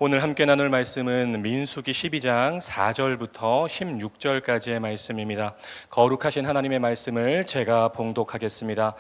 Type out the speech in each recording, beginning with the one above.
오늘 함께 나눌 말씀은 민수기 12장 4절부터 16절까지의 말씀입니다. 거룩하신 하나님의 말씀을 제가 봉독하겠습니다.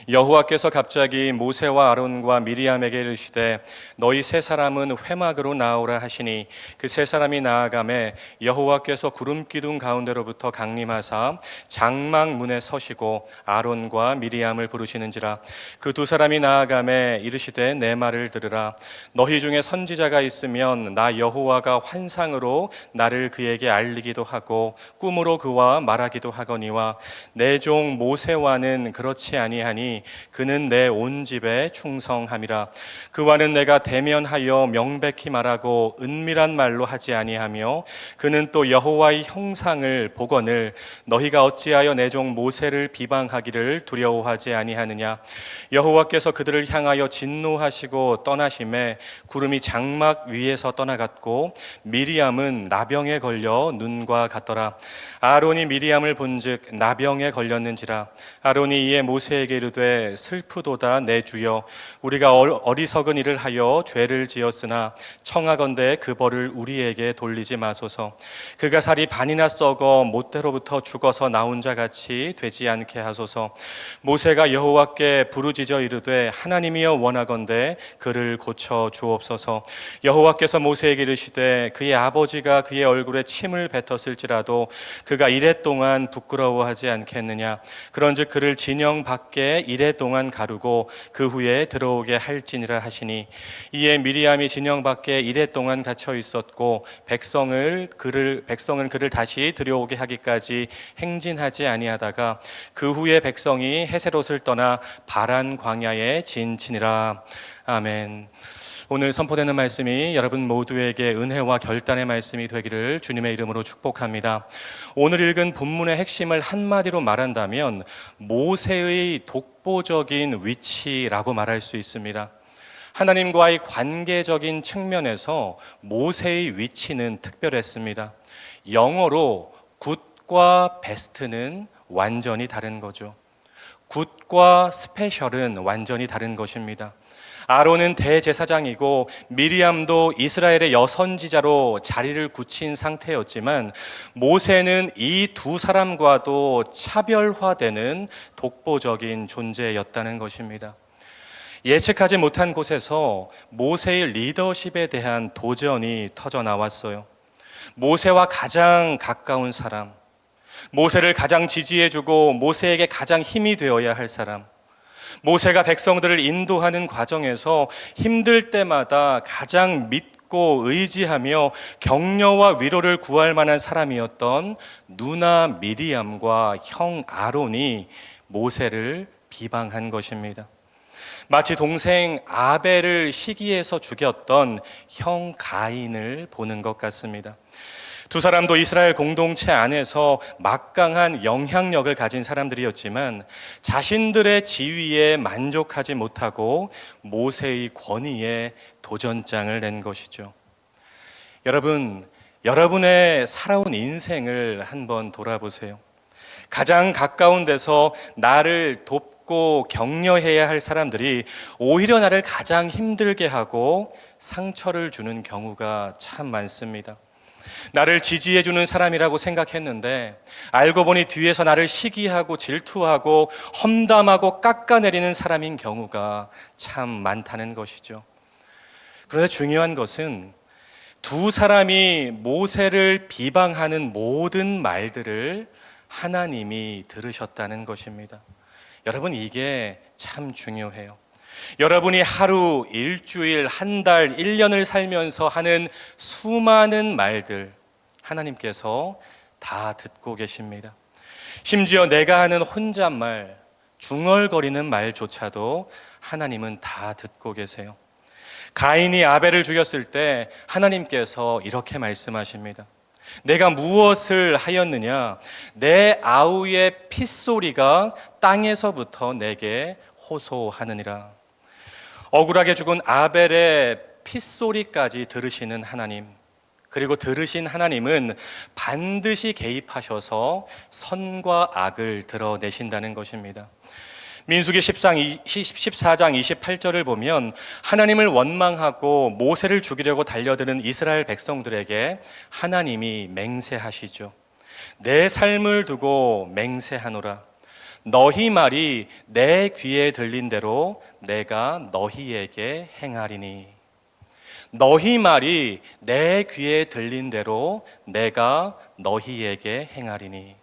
여호와께서 갑자기 모세와 아론과 미리암에게 이르시되 너희 세 사람은 회막으로 나오라 하시니 그 세 사람이 나아가매 여호와께서 구름 기둥 가운데로부터 강림하사 장막 문에 서시고 아론과 미리암을 부르시는지라. 그 두 사람이 나아가매 이르시되 내 말을 들으라. 너희 중에 선지자가 있으면 나 여호와가 환상으로 나를 그에게 알리기도 하고 꿈으로 그와 말하기도 하거니와 내 종 모세와는 그렇지 아니하니 그는 내 온 집에 충성함이라. 그와는 내가 대면하여 명백히 말하고 은밀한 말로 하지 아니하며 그는 또 여호와의 형상을 보거늘 너희가 어찌하여 내 종 모세를 비방하기를 두려워하지 아니하느냐. 여호와께서 그들을 향하여 진노하시고 떠나심에 구름이 장막 위에서 떠나갔고 미리암은 나병에 걸려 눈과 같더라. 아론이 미리암을 본즉 나병에 걸렸는지라. 아론이 이에 모세에게 이르되 슬프도다 내 주여, 우리가 어리석은 일을 하여 죄를 지었으나 청하건대 그 벌을 우리에게 돌리지 마소서. 그가 살이 반이나 썩어 못대로부터 죽어서 나온 자 같이 되지 않게 하소서. 모세가 여호와께 부르짖어 이르되 하나님이여 원하건대 그를 고쳐 주옵소서. 여호와께서 모세에게 이르시되 그의 아버지가 그의 얼굴에 침을 뱉었을지라도 그가 이레 동안 부끄러워하지 않겠느냐. 그런즉 그를 진영 밖에 이레 동안 가르고 그 후에 들어오게 할지니라 하시니 이에 미리암이 진영 밖에 이레 동안 갇혀 있었고 백성은 그를 다시 들여오게 하기까지 행진하지 아니하다가 그 후에 백성이 헤세롯을 떠나 바란 광야에 진치니라. 아멘. 오늘 선포되는 말씀이 여러분 모두에게 은혜와 결단의 말씀이 되기를 주님의 이름으로 축복합니다. 오늘 읽은 본문의 핵심을 한마디로 말한다면 모세의 독보적인 위치라고 말할 수 있습니다. 하나님과의 관계적인 측면에서 모세의 위치는 특별했습니다. 영어로 굿과 베스트는 완전히 다른 거죠. 굿과 스페셜은 완전히 다른 것입니다. 아론은 대제사장이고 미리암도 이스라엘의 여선지자로 자리를 굳힌 상태였지만 모세는 이 두 사람과도 차별화되는 독보적인 존재였다는 것입니다. 예측하지 못한 곳에서 모세의 리더십에 대한 도전이 터져 나왔어요. 모세와 가장 가까운 사람, 모세를 가장 지지해주고 모세에게 가장 힘이 되어야 할 사람, 모세가 백성들을 인도하는 과정에서 힘들 때마다 가장 믿고 의지하며 격려와 위로를 구할 만한 사람이었던 누나 미리암과 형 아론이 모세를 비방한 것입니다. 마치 동생 아벨을 시기해서 죽였던 형 가인을 보는 것 같습니다. 두 사람도 이스라엘 공동체 안에서 막강한 영향력을 가진 사람들이었지만 자신들의 지위에 만족하지 못하고 모세의 권위에 도전장을 낸 것이죠. 여러분, 여러분의 살아온 인생을 한번 돌아보세요. 가장 가까운 데서 나를 돕고 격려해야 할 사람들이 오히려 나를 가장 힘들게 하고 상처를 주는 경우가 참 많습니다. 나를 지지해주는 사람이라고 생각했는데 알고 보니 뒤에서 나를 시기하고 질투하고 험담하고 깎아내리는 사람인 경우가 참 많다는 것이죠. 그런데 중요한 것은 두 사람이 모세를 비방하는 모든 말들을 하나님이 들으셨다는 것입니다. 여러분, 이게 참 중요해요. 여러분이 하루, 일주일, 한 달, 1년을 살면서 하는 수많은 말들 하나님께서 다 듣고 계십니다. 심지어 내가 하는 혼잣말, 중얼거리는 말조차도 하나님은 다 듣고 계세요. 가인이 아벨을 죽였을 때 하나님께서 이렇게 말씀하십니다. 내가 무엇을 하였느냐? 내 아우의 핏소리가 땅에서부터 내게 호소하느니라. 억울하게 죽은 아벨의 핏소리까지 들으시는 하나님, 그리고 들으신 하나님은 반드시 개입하셔서 선과 악을 드러내신다는 것입니다. 민수기 14장 28절을 보면 하나님을 원망하고 모세를 죽이려고 달려드는 이스라엘 백성들에게 하나님이 맹세하시죠. 내 삶을 두고 맹세하노라. 너희 말이 내 귀에 들린 대로 내가 너희에게 행하리니. 너희 말이 내 귀에 들린 대로 내가 너희에게 행하리니.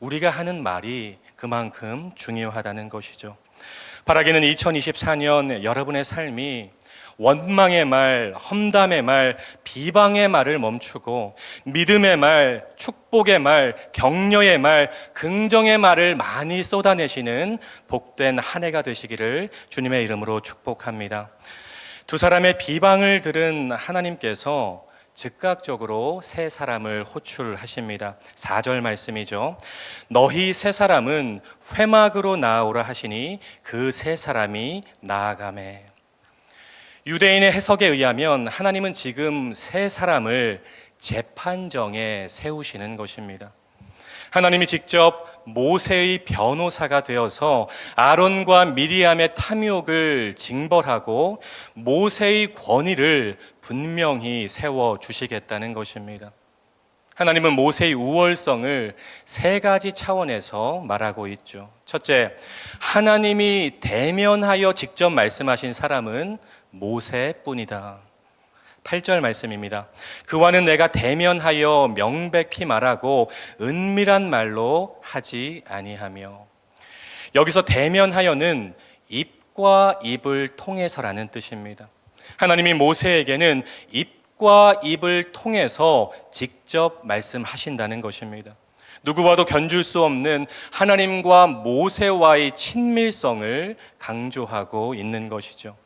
우리가 하는 말이 그만큼 중요하다는 것이죠. 바라기는 2024년 여러분의 삶이 원망의 말, 험담의 말, 비방의 말을 멈추고 믿음의 말, 축복의 말, 격려의 말, 긍정의 말을 많이 쏟아내시는 복된 한 해가 되시기를 주님의 이름으로 축복합니다. 두 사람의 비방을 들은 하나님께서 즉각적으로 세 사람을 호출하십니다. 4절 말씀이죠. 너희 세 사람은 회막으로 나아오라 하시니 그 세 사람이 나아가매. 유대인의 해석에 의하면 하나님은 지금 세 사람을 재판정에 세우시는 것입니다. 하나님이 직접 모세의 변호사가 되어서 아론과 미리암의 탐욕을 징벌하고 모세의 권위를 분명히 세워주시겠다는 것입니다. 하나님은 모세의 우월성을 세 가지 차원에서 말하고 있죠. 첫째, 하나님이 대면하여 직접 말씀하신 사람은 모세뿐이다. 8절 말씀입니다. 그와는 내가 대면하여 명백히 말하고 은밀한 말로 하지 아니하며. 여기서 대면하여는 입과 입을 통해서라는 뜻입니다. 하나님이 모세에게는 입과 입을 통해서 직접 말씀하신다는 것입니다. 누구와도 견줄 수 없는 하나님과 모세와의 친밀성을 강조하고 있는 것이죠.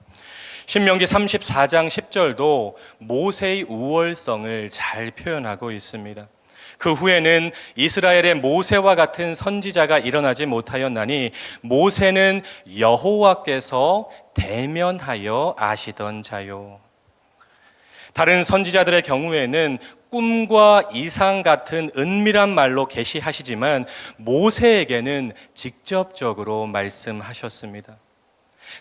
신명기 34장 10절도 모세의 우월성을 잘 표현하고 있습니다. 그 후에는 이스라엘의 모세와 같은 선지자가 일어나지 못하였나니 모세는 여호와께서 대면하여 아시던 자요. 다른 선지자들의 경우에는 꿈과 이상 같은 은밀한 말로 계시하시지만 모세에게는 직접적으로 말씀하셨습니다.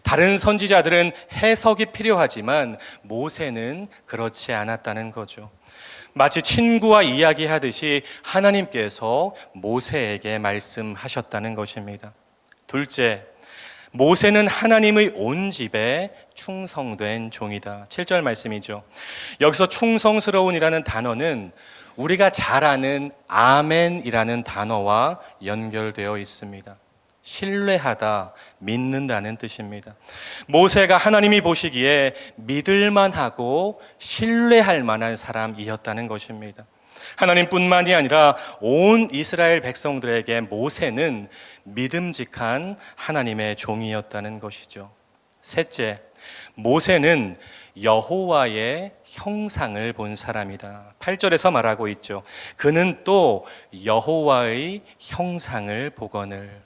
다른 선지자들은 해석이 필요하지만 모세는 그렇지 않았다는 거죠. 마치 친구와 이야기하듯이 하나님께서 모세에게 말씀하셨다는 것입니다. 둘째, 모세는 하나님의 온 집에 충성된 종이다. 7절 말씀이죠. 여기서 충성스러운이라는 단어는 우리가 잘 아는 아멘이라는 단어와 연결되어 있습니다. 신뢰하다, 믿는다는 뜻입니다. 모세가 하나님이 보시기에 믿을만하고 신뢰할 만한 사람이었다는 것입니다. 하나님뿐만이 아니라 온 이스라엘 백성들에게 모세는 믿음직한 하나님의 종이었다는 것이죠. 셋째, 모세는 여호와의 형상을 본 사람이다. 8절에서 말하고 있죠. 그는 또 여호와의 형상을 보거늘.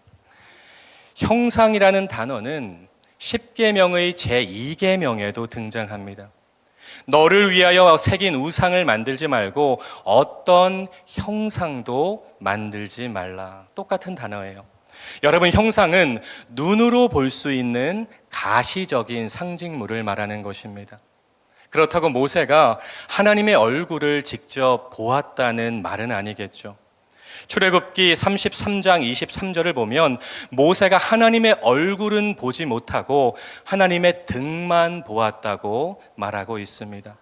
형상이라는 단어는 10계명의 제2계명에도 등장합니다. 너를 위하여 새긴 우상을 만들지 말고 어떤 형상도 만들지 말라. 똑같은 단어예요. 여러분, 형상은 눈으로 볼 수 있는 가시적인 상징물을 말하는 것입니다. 그렇다고 모세가 하나님의 얼굴을 직접 보았다는 말은 아니겠죠. 출애굽기 33장 23절을 보면 모세가 하나님의 얼굴은 보지 못하고 하나님의 등만 보았다고 말하고 있습니다.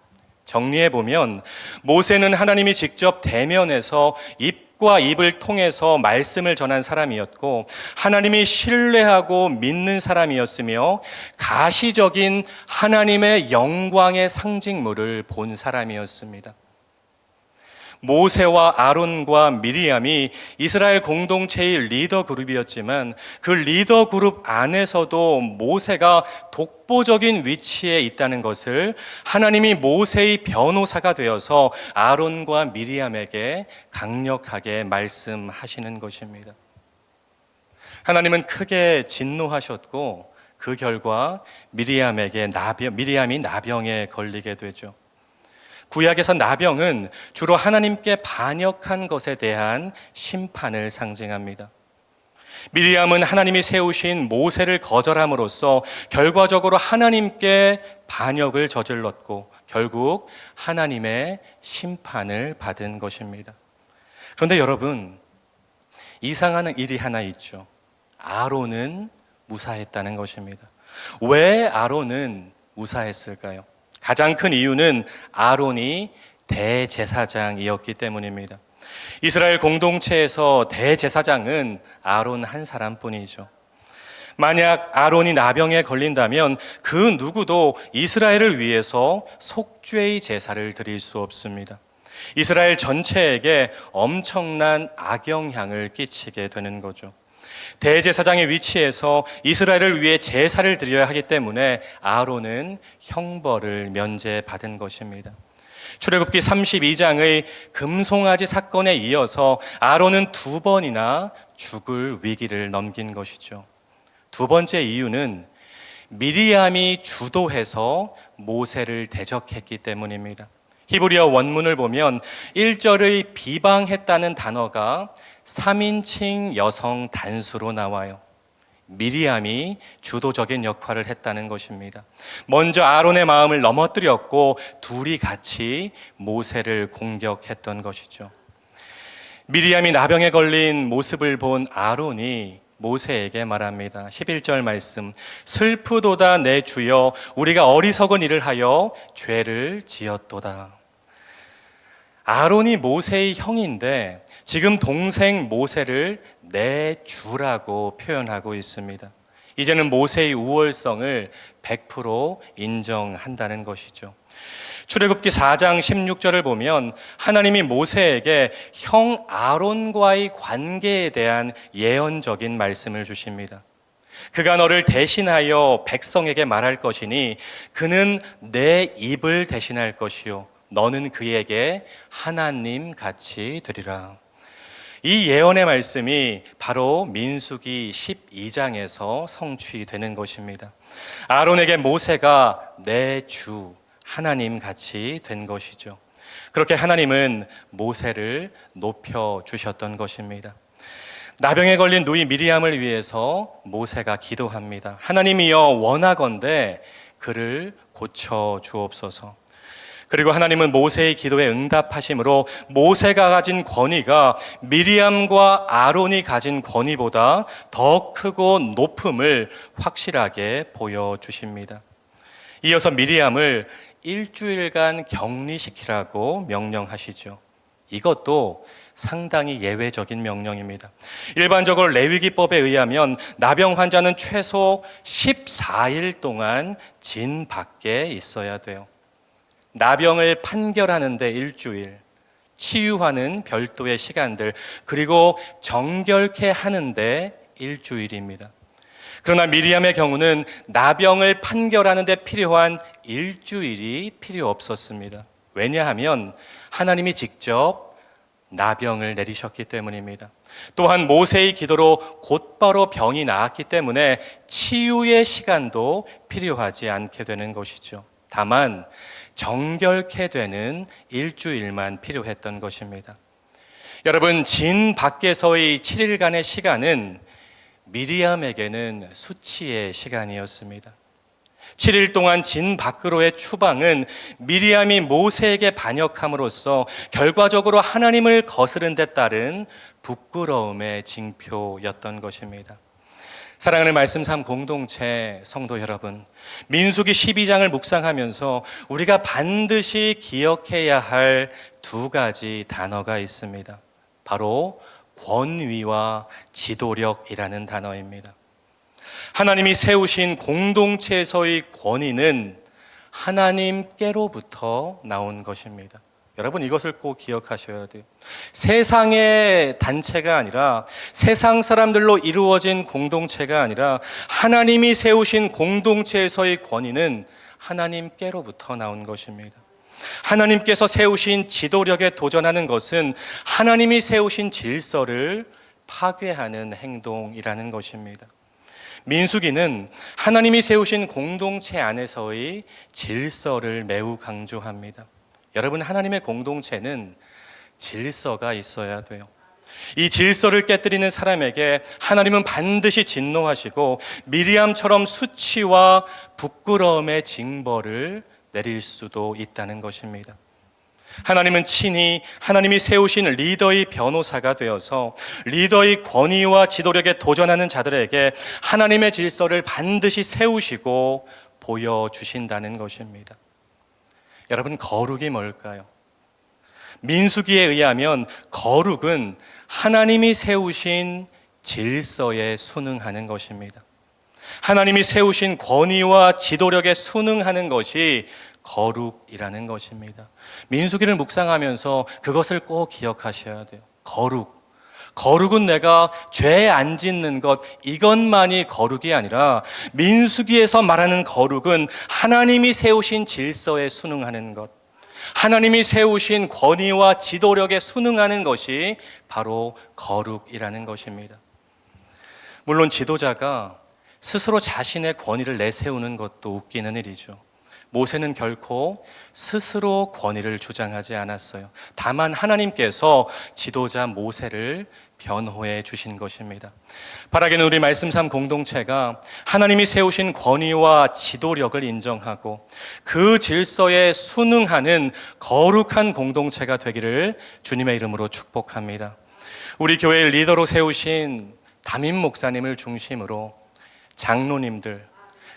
정리해 보면 모세는 하나님이 직접 대면해서 입과 입을 통해서 말씀을 전한 사람이었고 하나님이 신뢰하고 믿는 사람이었으며 가시적인 하나님의 영광의 상징물을 본 사람이었습니다. 모세와 아론과 미리암이 이스라엘 공동체의 리더 그룹이었지만 그 리더 그룹 안에서도 모세가 독보적인 위치에 있다는 것을 하나님이 모세의 변호사가 되어서 아론과 미리암에게 강력하게 말씀하시는 것입니다. 하나님은 크게 진노하셨고 그 결과 미리암이 나병에 걸리게 되죠. 구약에서 나병은 주로 하나님께 반역한 것에 대한 심판을 상징합니다. 미리암은 하나님이 세우신 모세를 거절함으로써 결과적으로 하나님께 반역을 저질렀고 결국 하나님의 심판을 받은 것입니다. 그런데 여러분, 이상한 일이 하나 있죠. 아론은 무사했다는 것입니다. 왜 아론은 무사했을까요? 가장 큰 이유는 아론이 대제사장이었기 때문입니다. 이스라엘 공동체에서 대제사장은 아론 한 사람뿐이죠. 만약 아론이 나병에 걸린다면 그 누구도 이스라엘을 위해서 속죄의 제사를 드릴 수 없습니다. 이스라엘 전체에게 엄청난 악영향을 끼치게 되는 거죠. 대제사장의 위치에서 이스라엘을 위해 제사를 드려야 하기 때문에 아론은 형벌을 면제받은 것입니다. 출애굽기 32장의 금송아지 사건에 이어서 아론은 2번이나 죽을 위기를 넘긴 것이죠. 두 번째 이유는 미리암이 주도해서 모세를 대적했기 때문입니다. 히브리어 원문을 보면 1절의 비방했다는 단어가 3인칭 여성 단수로 나와요. 미리암이 주도적인 역할을 했다는 것입니다. 먼저 아론의 마음을 넘어뜨렸고 둘이 같이 모세를 공격했던 것이죠. 미리암이 나병에 걸린 모습을 본 아론이 모세에게 말합니다. 11절 말씀, 슬프도다 내 주여, 우리가 어리석은 일을 하여 죄를 지었도다. 아론이 모세의 형인데 지금 동생 모세를 내 주라고 표현하고 있습니다. 이제는 모세의 우월성을 100% 인정한다는 것이죠. 출애굽기 4장 16절을 보면 하나님이 모세에게 형 아론과의 관계에 대한 예언적인 말씀을 주십니다. 그가 너를 대신하여 백성에게 말할 것이니 그는 내 입을 대신할 것이요 너는 그에게 하나님 같이 되리라. 이 예언의 말씀이 바로 민수기 12장에서 성취되는 것입니다. 아론에게 모세가 내 주 하나님 같이 된 것이죠. 그렇게 하나님은 모세를 높여 주셨던 것입니다. 나병에 걸린 누이 미리암을 위해서 모세가 기도합니다. 하나님이여 원하건대 그를 고쳐 주옵소서. 그리고 하나님은 모세의 기도에 응답하심으로 모세가 가진 권위가 미리암과 아론이 가진 권위보다 더 크고 높음을 확실하게 보여주십니다. 이어서 미리암을 일주일간 격리시키라고 명령하시죠. 이것도 상당히 예외적인 명령입니다. 일반적으로 레위기법에 의하면 나병 환자는 최소 14일 동안 진 밖에 있어야 돼요. 나병을 판결하는데 일주일, 치유하는 별도의 시간들, 그리고 정결케 하는데 일주일입니다. 그러나 미리암의 경우는 나병을 판결하는데 필요한 일주일이 필요 없었습니다. 왜냐하면 하나님이 직접 나병을 내리셨기 때문입니다. 또한 모세의 기도로 곧바로 병이 나았기 때문에 치유의 시간도 필요하지 않게 되는 것이죠. 다만 정결케 되는 일주일만 필요했던 것입니다. 여러분, 진 밖에서의 7일간의 시간은 미리암에게는 수치의 시간이었습니다. 7일 동안 진 밖으로의 추방은 미리암이 모세에게 반역함으로써 결과적으로 하나님을 거스른 데 따른 부끄러움의 징표였던 것입니다. 사랑하는 말씀 삶 공동체 성도 여러분, 민수기 12장을 묵상하면서 우리가 반드시 기억해야 할 2가지 단어가 있습니다. 바로 권위와 지도력이라는 단어입니다. 하나님이 세우신 공동체에서의 권위는 하나님께로부터 나온 것입니다. 여러분, 이것을 꼭 기억하셔야 돼요. 세상의 단체가 아니라, 세상 사람들로 이루어진 공동체가 아니라 하나님이 세우신 공동체에서의 권위는 하나님께로부터 나온 것입니다. 하나님께서 세우신 지도력에 도전하는 것은 하나님이 세우신 질서를 파괴하는 행동이라는 것입니다. 민수기는 하나님이 세우신 공동체 안에서의 질서를 매우 강조합니다. 여러분, 하나님의 공동체는 질서가 있어야 돼요. 이 질서를 깨뜨리는 사람에게 하나님은 반드시 진노하시고 미리암처럼 수치와 부끄러움의 징벌을 내릴 수도 있다는 것입니다. 하나님은 친히 하나님이 세우신 리더의 변호사가 되어서 리더의 권위와 지도력에 도전하는 자들에게 하나님의 질서를 반드시 세우시고 보여주신다는 것입니다. 여러분, 거룩이 뭘까요? 민수기에 의하면 거룩은 하나님이 세우신 질서에 순응하는 것입니다. 하나님이 세우신 권위와 지도력에 순응하는 것이 거룩이라는 것입니다. 민수기를 묵상하면서 그것을 꼭 기억하셔야 돼요. 거룩은 내가 죄 안 짓는 것, 이것만이 거룩이 아니라 민수기에서 말하는 거룩은 하나님이 세우신 질서에 순응하는 것, 하나님이 세우신 권위와 지도력에 순응하는 것이 바로 거룩이라는 것입니다. 물론 지도자가 스스로 자신의 권위를 내세우는 것도 웃기는 일이죠. 모세는 결코 스스로 권위를 주장하지 않았어요. 다만 하나님께서 지도자 모세를 변호해 주신 것입니다. 바라기는 우리 말씀 삶 공동체가 하나님이 세우신 권위와 지도력을 인정하고 그 질서에 순응하는 거룩한 공동체가 되기를 주님의 이름으로 축복합니다. 우리 교회의 리더로 세우신 담임 목사님을 중심으로 장로님들,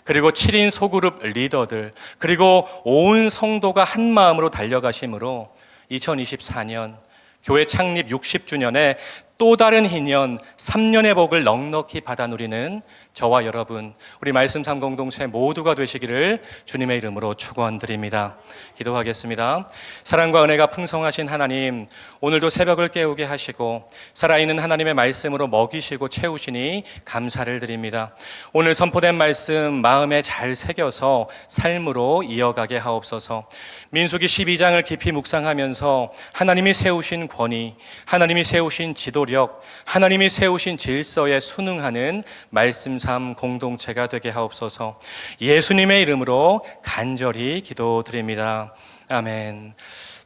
그리고 7인 소그룹 리더들, 그리고 온 성도가 한 마음으로 달려가심으로 2024년 교회 창립 60주년에 또 다른 희년 3년의 복을 넉넉히 받아 누리는 저와 여러분, 우리 말씀 삶 공동체 모두가 되시기를 주님의 이름으로 축원드립니다. 기도하겠습니다. 사랑과 은혜가 풍성하신 하나님, 오늘도 새벽을 깨우게 하시고 살아있는 하나님의 말씀으로 먹이시고 채우시니 감사를 드립니다. 오늘 선포된 말씀 마음에 잘 새겨서 삶으로 이어가게 하옵소서. 민수기 12장을 깊이 묵상하면서 하나님이 세우신 권위, 하나님이 세우신 지도력, 하나님이 세우신 질서에 순응하는 말씀 삶 공동체가 되게 하옵소서. 예수님의 이름으로 간절히 기도드립니다. 아멘.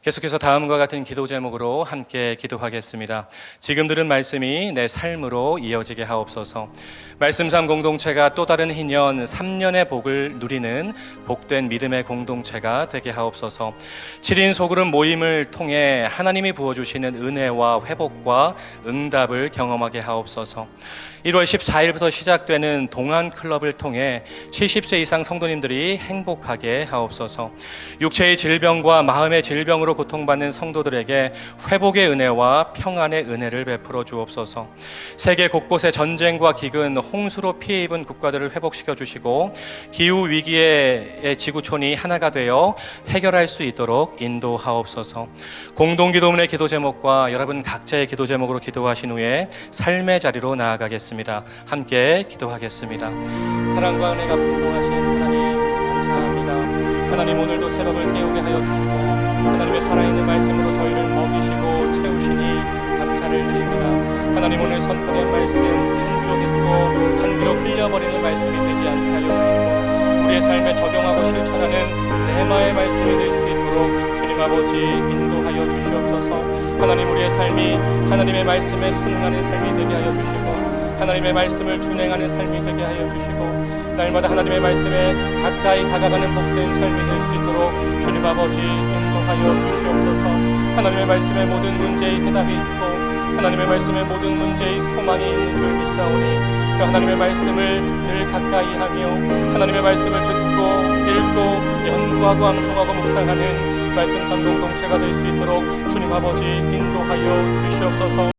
계속해서 다음과 같은 기도 제목으로 함께 기도하겠습니다. 지금 들은 말씀이 내 삶으로 이어지게 하옵소서. 말씀 삶 공동체가 또 다른 희년 3년의 복을 누리는 복된 믿음의 공동체가 되게 하옵소서. 7인 소그룹 모임을 통해 하나님이 부어주시는 은혜와 회복과 응답을 경험하게 하옵소서. 1월 14일부터 시작되는 동안 클럽을 통해 70세 이상 성도님들이 행복하게 하옵소서. 육체의 질병과 마음의 질병으로 고통받는 성도들에게 회복의 은혜와 평안의 은혜를 베풀어 주옵소서. 세계 곳곳의 전쟁과 기근, 홍수로 피해 입은 국가들을 회복시켜 주시고 기후 위기의 지구촌이 하나가 되어 해결할 수 있도록 인도하옵소서. 공동기도문의 기도 제목과 여러분 각자의 기도 제목으로 기도하신 후에 삶의 자리로 나아가겠습니다. 함께 기도하겠습니다. 사랑과 은혜가 풍성하신 하나님 감사합니다. 하나님, 오늘도 새벽을 깨우게 하여 주시고 하나님의 살아있는 말씀으로 저희를 먹이시고 채우시니 감사를 드립니다. 하나님, 오늘 선포된 말씀 한 귀로 듣고 한 귀로 흘려버리는 말씀이 되지 않게 하여 주시고 우리의 삶에 적용하고 실천하는 레마의 말씀이 될 수 있도록 주님 아버지 인도하여 주시옵소서. 하나님, 우리의 삶이 하나님의 말씀에 순응하는 삶이 되게 하여 주시고 하나님의 말씀을 준행하는 삶이 되게 하여 주시고 날마다 하나님의 말씀에 가까이 다가가는 복된 삶이 될 수 있도록 주님 아버지 인도하여 주시옵소서. 하나님의 말씀에 모든 문제의 해답이 있고 하나님의 말씀에 모든 문제의 소망이 있는 줄 믿사오니 그 하나님의 말씀을 늘 가까이 하며 하나님의 말씀을 듣고 읽고 연구하고 암송하고 묵상하는 말씀 삶 공동체가 될 수 있도록 주님 아버지 인도하여 주시옵소서.